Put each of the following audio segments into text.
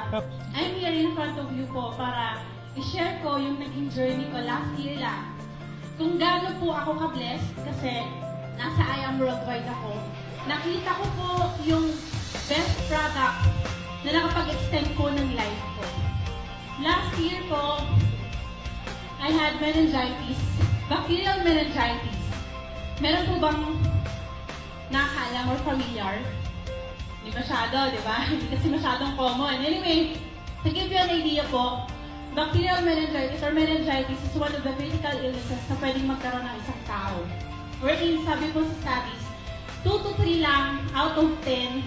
I'm here in front of you po para i-share ko yung naging journey ko last year lang. Kung gaano po ako ka-blessed kasi nasa I Am Worldwide ako. Nakita ko po yung best product na nakapag-extend po ng life ko. Last year po, I had meningitis, bacterial meningitis. Meron po bang nakaalam or familiar? Hindi masyado, di ba? Hindi kasi masyadong common. Anyway, to give you an idea po, bacterial meningitis or meningitis is one of the critical illnesses na pwedeng magkaroon ng isang tao. Wherein, sabi po sa studies, 2 to 3 lang out of 10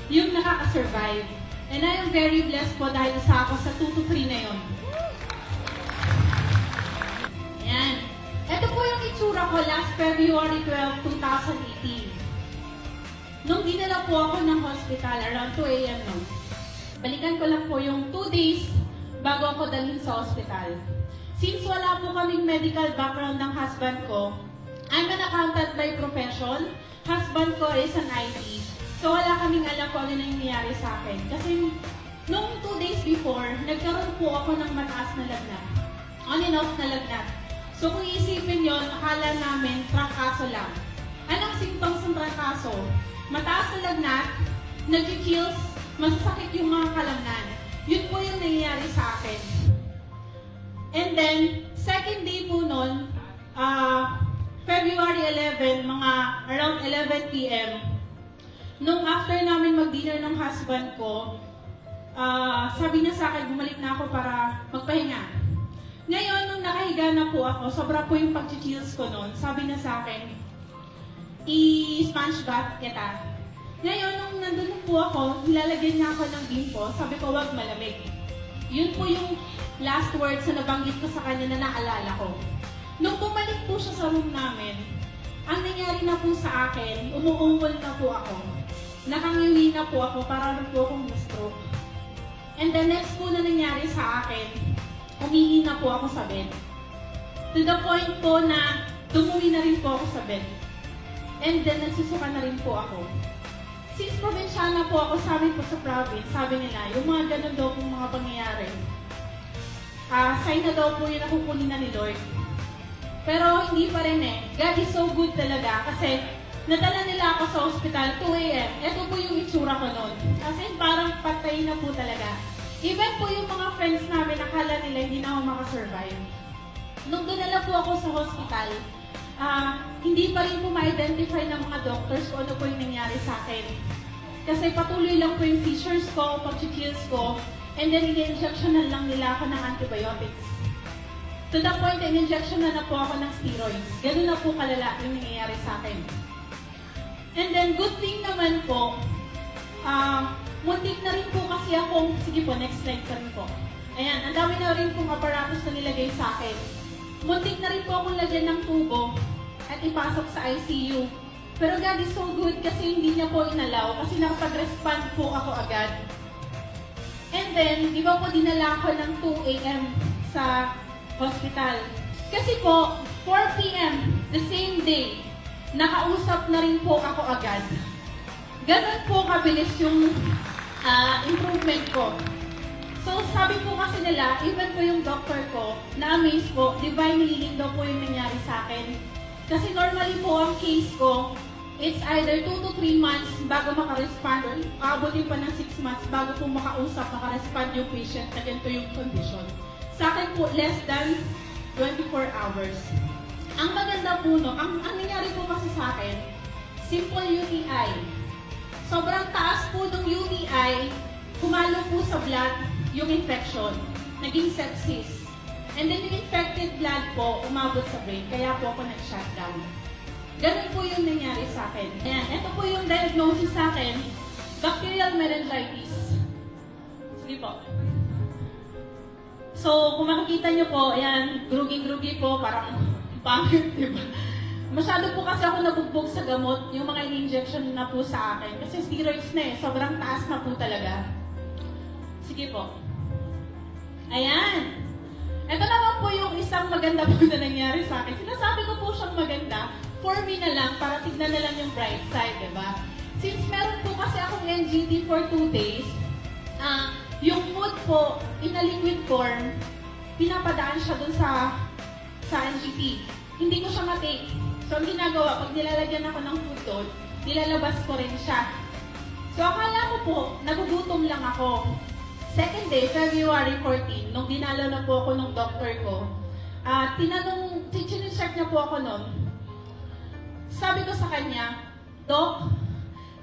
yung nakaka-survive. And I am very blessed po dahil isa ako sa 2 to 3 na yun. Ayan. Ito po yung itsura ko last February 12, 2018. Nung dinala po ako ng hospital around 2 a.m. noon, balikan ko lang po yung 2 days bago ako dalhin sa hospital. Since wala po kaming medical background ng husband ko, I'm an accountant by profession. Husband ko is an IT. So wala kaming alam kung ano nangyayari sa akin. Kasi nung 2 days before, nagkaroon po ako ng mataas na lagnat. On and off na lagnat. So kung isipin yon, akala namin trangkaso lang. Anong symptoms ng trangkaso? Mataas na lagnat, nag-chills, masasakit yung mga kalamnan. Yun po yung nangyayari sa akin. And then, second day po nun, February 11, mga around 11 p.m., nung after namin mag-dinner ng husband ko, sabi niya sa akin, bumalik na ako para magpahinga. Ngayon, nung nakahiga na po ako, sobra po yung pag-chills ko nun, sabi niya sa akin, i-sponge bath kita. Ngayon, nung nandun po ako, nilalagyan niya ako ng bimpo, sabi ko, wag malamig. Yun po yung last words na nabanggit ko sa kanya na naalala ko. Nung bumalik po siya sa room namin, ang nangyari na po sa akin, umuungol na po ako. Nakangiwi na po ako, para po akong na-stroke. And the next po na nangyari sa akin, umihi na po ako sa bed. To the point po na tumuwi na rin po ako sa bed. And then, nagsusuka na rin po ako. Since probinsyana po ako sa amin po sa province, sabi nila, yung mga ganun daw pong mga pangyayari, sign na daw po yun na kukunin na ni Lord. Pero hindi pa rin eh. God is so good talaga kasi nadala nila ako sa hospital 2 a.m. Ito po yung itsura ko noon. Kasi parang patay na po talaga. Even po yung mga friends namin, akala nila hindi na ako makasurvive. Nung dinala po ako sa hospital, hindi pa rin po ma-identify ng mga doctors kung ano po yung nangyari sa akin. Kasi patuloy lang po yung seizures ko, pag-chills ko, and then in-injectionan lang nila ako ng antibiotics. To the point na in-injection na po ako ng steroids. Ganun na po kalala yung nangyayari sa akin. And then, good thing naman po, muntik na rin po kasi akong, sige po, next slide pa rin po. Ayan, ang dami na rin pong apparatus na nilagay sa akin. Muntik na rin po akong lagyan ng tubo at ipasok sa ICU. Pero God is so good kasi hindi niya po inalaw kasi nakapag-respond po ako agad. And then, di ba po dinala ako ng 2 a.m. sa hospital. Kasi po, 4 p.m. the same day, nakausap na rin po ako agad. Ganun po kabilis yung improvement ko. So, sabi po kasi nila, even po yung doctor ko, na-amaze po, divine healing daw po yung nangyari sa akin. Kasi normally po ang case ko, it's either 2 to 3 months bago maka-respond or abutin pa ng 6 months bago po makausap, maka-respond yung patient na ganito yung condition. Sa akin po, less than 24 hours. Ang maganda po, no, ang nangyari po kasi sa akin, simple UTI. Sobrang taas po ng UTI, kumalo po sa blood yung infection, naging sepsis. And then yung infected blood po, umabot sa brain, kaya po ako nag-shutdown. Ganun po yung nangyari sa akin. Ayan, ito po yung diagnosis sa akin, bacterial meningitis. Sige po. So, kung makikita nyo po, ayan, gruging-grugi po, parang pangit, diba? Masyado po kasi ako nabugbog sa gamot, yung mga injection na po sa akin. Kasi steroids na eh, sobrang taas na po talaga. Sige po. Ayan. Ito naman po yung isang maganda po na nangyari sa akin. Sinasabi ko po siyang maganda, for me na lang, para tignan na lang yung bright side, diba? Since meron po kasi akong NGT for 2 days, yung food po, in a liquid form, pinapadaan siya dun sa NGP. Hindi ko siya matake. So, ang ginagawa, pag nilalagyan ako ng food doon, nilalabas ko rin siya. So, akala ko po, nagugutom lang ako. Second day, February 14, nung dinalo na po ako ng doctor ko, check niya po ako noon. Sabi ko sa kanya, Doc,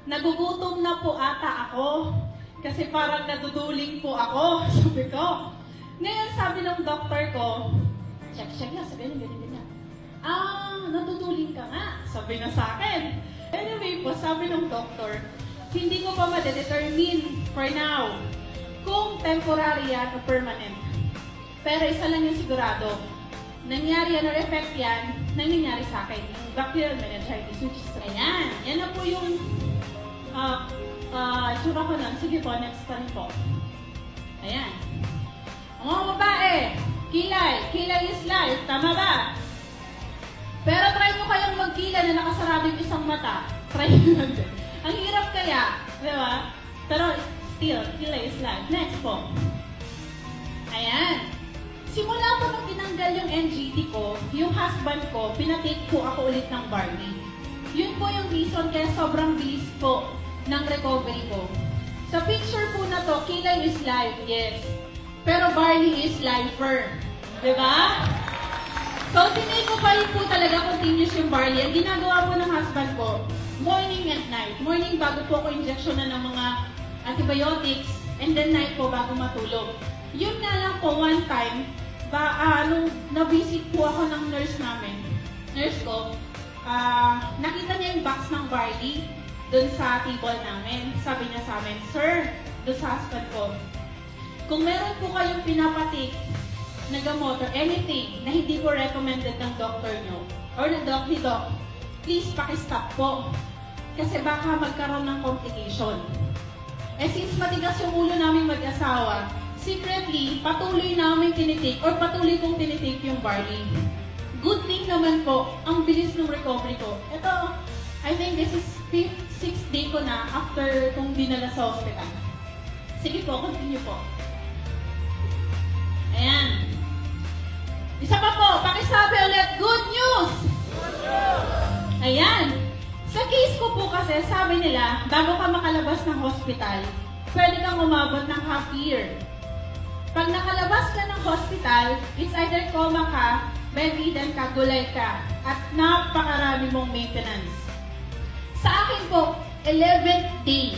nagugutom na po ata ako. Kasi parang naduduling po ako. Sabi ko. Ngayon, sabi ng doktor ko, check nga, sabi ng ganyan. Naduduling ka nga. Sabi na sa akin. Anyway po, sabi ng doktor, hindi ko pa ma-determine for now kung temporary yan o permanent. Pero isa lang yung sigurado, nangyari yan or effect yan, nangyayari sa akin, yung bacterial meningitis, which is, ayan, yan na po yung sura ko nun. Sige po, next time po. Ayan. Ang mga babae, kilay is life, tama ba? Pero try mo kayong magkilay na nakasarado yung isang mata. Try nyo lang din. Ang hirap kaya, di ba? Pero still, kilay is life. Next po. Ayan. Simula po nung tinanggal yung NGT ko, yung husband ko, pinatake po ako ulit ng barley. Yun po yung reason kaya sobrang bilis po ng recovery ko. Sa picture po na to, kilay is life, yes. Pero barley is lifer. Diba? So, tinake ko pa rin po talaga continuous yung barley. Ang ginagawa po ng husband ko, morning and night. Morning bago po ako injection na ng mga antibiotics, and then night po bago matulog. Yun nga lang po, one time, nung na-visit po ako ng nurse ko, nakita niya yung box ng barley dun sa table namin. Sabi niya sa amin, Sir, dun sa husband ko, kung meron po kayong pinapatik na gamot or anything na hindi po recommended ng doctor nyo or ng doc ni doc, please pakistop po. Kasi baka magkaroon ng complication. Since matigas yung ulo namin mag-asawa, secretly, patuloy namin tinitake or patuloy kong tinitake yung barley. Good thing naman po, ang bilis ng recovery ko. Ito, I think this is 6th day ko na after kong dinala sa hospital. Sige po, continue po. Ayan. Isa pa po, pakisabi ulit, good news! Good news! Ayan. Sa case ko po kasi, sabi nila, bago ka makalabas ng hospital, pwede kang umabot ng half year. Pag nakalabas ka ng hospital, it's either coma ka, bedridden ka, gulay ka, at napakarami mong maintenance. Sa akin po, 11th day,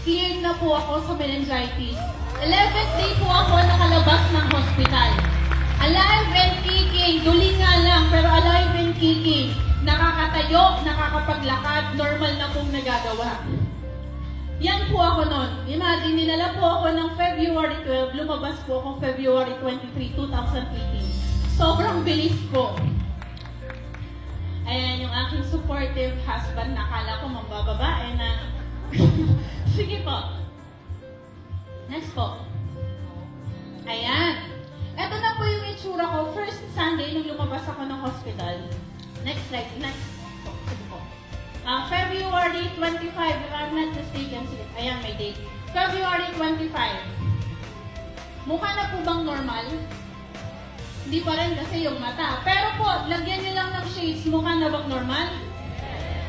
cleared na po ako sa meningitis. 11th day po ako nakalabas ng hospital. Alive and kicking, duli nga lang, pero alive and kicking. Nakakatayo, nakakapaglakad, normal na pong nagagawa. Yan po ako nun. Imagine, ninala po ako ng February 12, lumabas po ako February 23, 2018. Sobrang bilis po. Ayan, yung aking supportive husband, nakala ko mambababae na. Sige po. Next po. Ayan. Ito na po yung itsura ko. First Sunday, nung lumabas ako ng hospital. Next slide. Next. Sige po. February 25, if I'm not mistaken. Sige. Ayan, may date. February 25. Mukha na po bang normal? Hindi pa rin kasi yung mata. Pero po, lagyan nyo lang ng shades. Mukha na bang normal?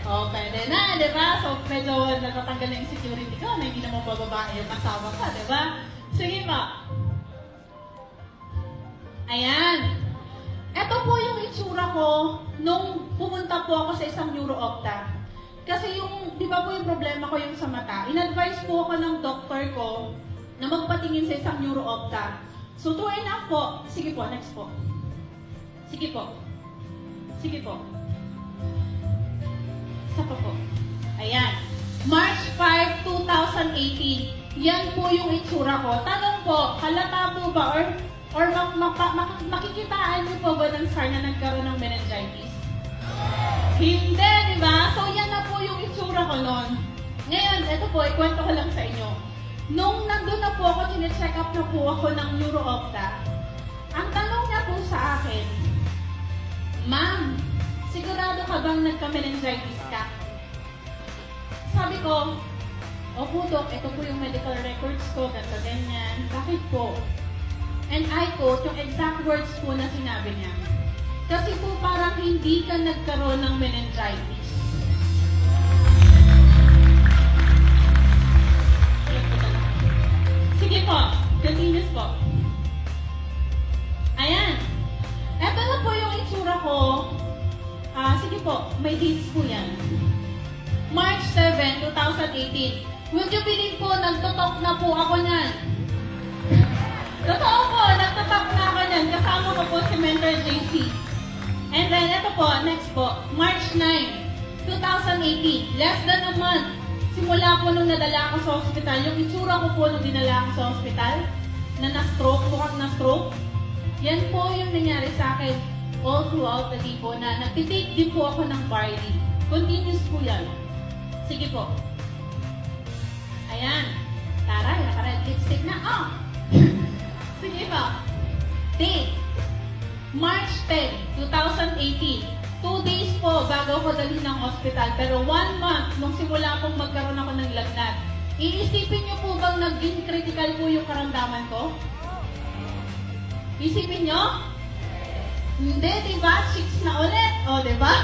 Okay, then na, di ba? So, medyo natatanggal na yung security ko na hindi naman bababae yung asawa ka, di ba? Sige pa. Ayan. Ito po yung itsura ko nung pumunta po ako sa isang neuro-opta. Kasi yung, di ba po yung problema ko yung sa mata, in-advise po ako ng doktor ko na magpatingin sa isang neuro-opta. So, true enough po. Sige po, next po. Sige po. Sige po. Isa pa po. Ayan. March 5, 2018. Yan po yung itsura ko. Tanong po, halata po ba or makikitaan niyo po ba ng SAR na nagkaroon ng meningitis? Hindi, di ba? So, yan na po yung itsura ko noon. Ngayon, ito po, ikwento ko lang sa inyo. Nung nandun na po ako, chinecheck up na po ako ng neuro-opta, ang tanong niya po sa akin, Ma'am, sigurado ka bang nagka-meningitis ka? Sabi ko, Opo, Dok, ito po yung medical records ko, ganito, ganyan. Bakit po? And I quote, yung exact words po na sinabi niya. Kasi po parang hindi ka nagkaroon ng meningitis. Sige po, continuous po. Ayan. Ito na po yung itsura ko. Sige po, may dates po yan. March 7, 2018. Would you believe po, nagtutok na po ako niyan. Totoo po, nagtutok na ako niyan. Kasama ko po si Mentor JC. And then, ito po, next po, March 9, 2018. Less than a month. Simula po nung nadala ako sa hospital, yung itsura ko po nung dinala ako sa hospital, na na-stroke, mukhang na-stroke, yan po yung nangyari sa akin all throughout the day po na nagtitake din po ako ng barley. Continuous po yan. Sige po. Ayan. Taray, naka-red lipstick na. Oh! Sige po. Date. March 10, 2018. 2 days po bago ako dalhin ng hospital. Pero 1 month nung simula pong magkaroon ako ng lagnat. Iisipin niyo po bang naging critical po yung karamdaman ko? Isipin niyo? Hindi, diba? 6 na ulit. O, diba?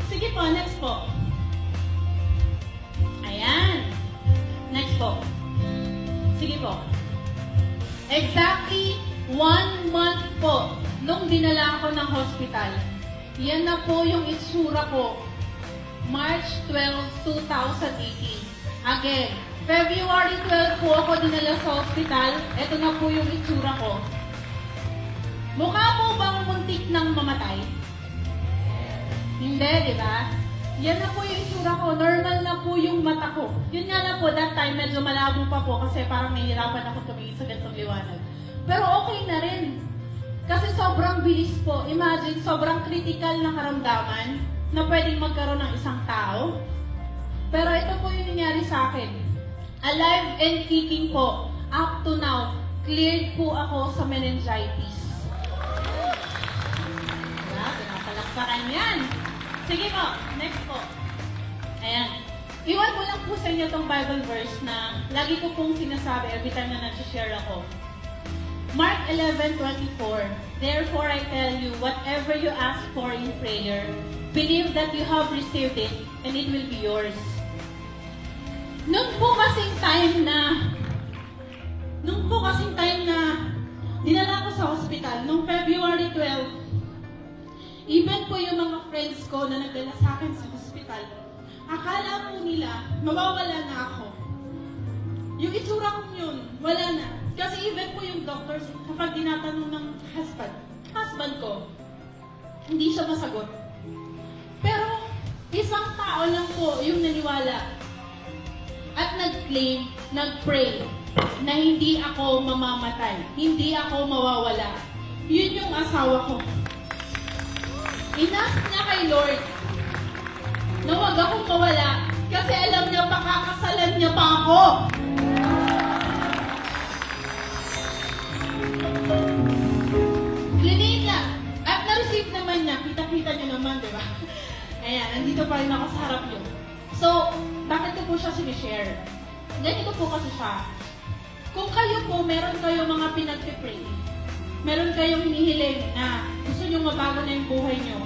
Sige po, next po. Ayan. Next po. Sige po. Exactly 1 month po nung dinala ako ng hospital. Yan na po yung itsura ko. March 12, 2018. Again, February 12 po ako dinala sa hospital. Ito na po yung itsura ko. Mukha po bang muntik ng mamatay? Hindi, di ba? Yan na po yung itsura ko. Normal na po yung mata ko. Yun nga na po, that time medyo malabo pa po kasi parang nahihirapan ako tumingin sa ganitong liwanag. Pero okay na rin. Kasi sobrang bilis po. Imagine, sobrang critical na karamdaman na pwedeng magkaroon ng isang tao. Pero ito po yung nangyari sa akin. Alive and kicking po. Up to now, cleared po ako sa meningitis. Pinapalakpakan yan. Sige po, next po. Ayan. Iwan ko lang po sa inyo itong Bible verse na lagi ko pong sinasabi every time na nag-share ako. Mark 11:24. Therefore I tell you, whatever you ask for in prayer, believe that you have received it and it will be yours. Nung po kasing time na dinala ko sa hospital, nung February 12, even po yung mga friends ko na nagdala sa akin sa hospital, akala po nila mawawala na ako. Yung itsura ko yun, wala na. Kasi even po yung doctors, kapag tinatanong ng husband ko, hindi siya masagot. Pero, isang tao lang po yung naniwala at nag-claim, nag-pray na hindi ako mamamatay, hindi ako mawawala. Yun yung asawa ko. Inas niya kay Lord na huwag akong mawala kasi alam niya pakakasalan niya pa ako. At na-receive naman niya. Kita-kita niyo naman, di ba? Ayan, nandito pa rin ako sa harap niyo. So, bakit ko po siya sinishare? Ganito po kasi siya. Kung kayo po, meron kayo mga pinag-pray, meron kayong hinihiling na gusto niyo mabago na yung buhay niyo,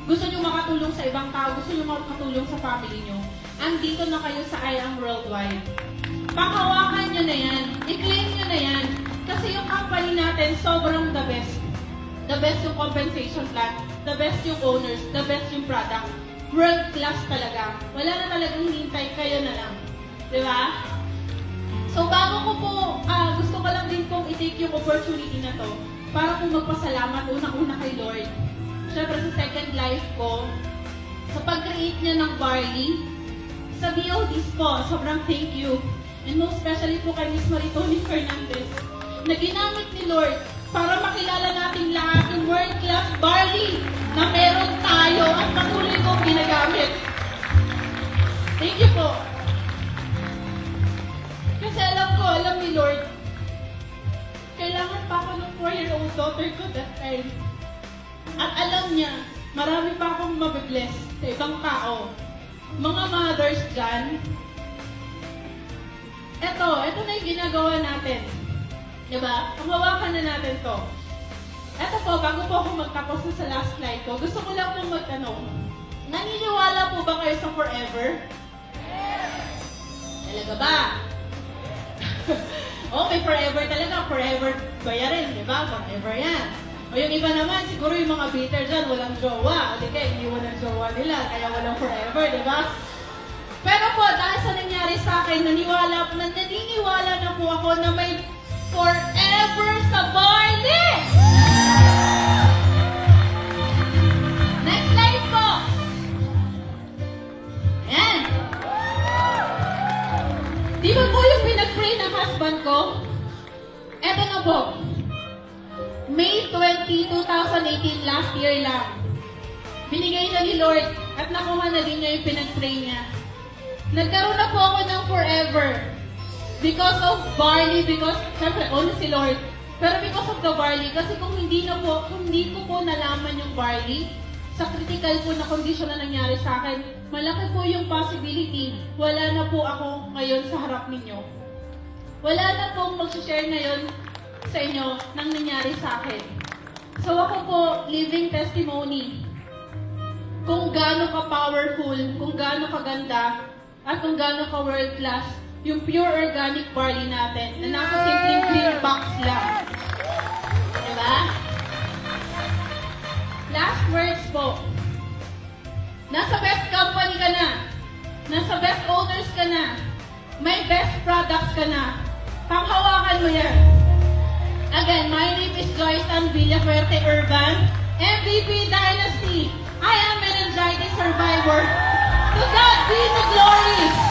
gusto niyo makatulong sa ibang tao, gusto niyo makatulong sa family niyo, andito na kayo sa I Am Worldwide. Panghawakan niyo na yan. I-claim niyo na yan. Kasi yung company natin, sobrang the best. The best yung compensation plan, the best yung owners, the best yung product. World class talaga. Wala na talagang hinihintay, kayo na lang. Di ba? So bago ko po, gusto ko lang din pong i-take yung opportunity na to para po magpasalamat unang-una kay Lord. Siyempre sa second life ko, sa pag-create niya ng barley, sa BODs po, sobrang thank you. And most especially po kay Miss Maritoni Fernandez, na ginamit ni Lord para makilala natin lahat yung world-class barley na meron tayo at patuloy kong ginagamit. Thank you po. Kasi alam ni Lord, kailangan pa ako ng 4-year-old daughter ko that time. At alam niya, marami pa akong mabibless sa ibang tao. Mga mothers dyan, Ito na yung ginagawa natin. Diba? Hawakan na natin to. Ito po, bago po ako magtapos na sa last slide ko, gusto ko lang pong magtanong. Naniniwala po ba kayo sa forever? Talaga ba? Okay, forever talaga. Forever bayarin, di ba? Forever yan. O yung iba naman, siguro yung mga bitter dyan, walang jowa. O di kaya, iniwan ang jowa nila, kaya walang forever, di ba? Pero po, dahil sa nangyari sa akin, naniniwala na po ako na may forever sa Barley! Next slide po! Ayan! Di ba po yung pinag-pray ng husband ko? Eto na po. May 20, 2018, last year lang. Binigay na ni Lord at nakuha na din niya yung pinag-pray niya. Nagkaroon na po ako ng forever. Because of barley, because, syempre, ono si Lord. Pero because of the barley, kasi kung hindi ko po nalaman yung barley, sa critical po na condition na nangyari sa akin, malaki po yung possibility, wala na po ako ngayon sa harap ninyo. Wala na pong mag-share ngayon sa inyo nang nangyari sa akin. So ako po, living testimony kung gaano ka-powerful, kung gaano kaganda, at kung gaano ka-world class yung pure organic barley natin na nasa simpleng green box lang. Diba? Last words po. Nasa best company ka na. Nasa best owners ka na. May best products ka na. Panghawakan mo yan. Again, my name is Joyce Ann Villafuerte Urban, MVP Dynasty. I am meningitis survivor. To God be the glory!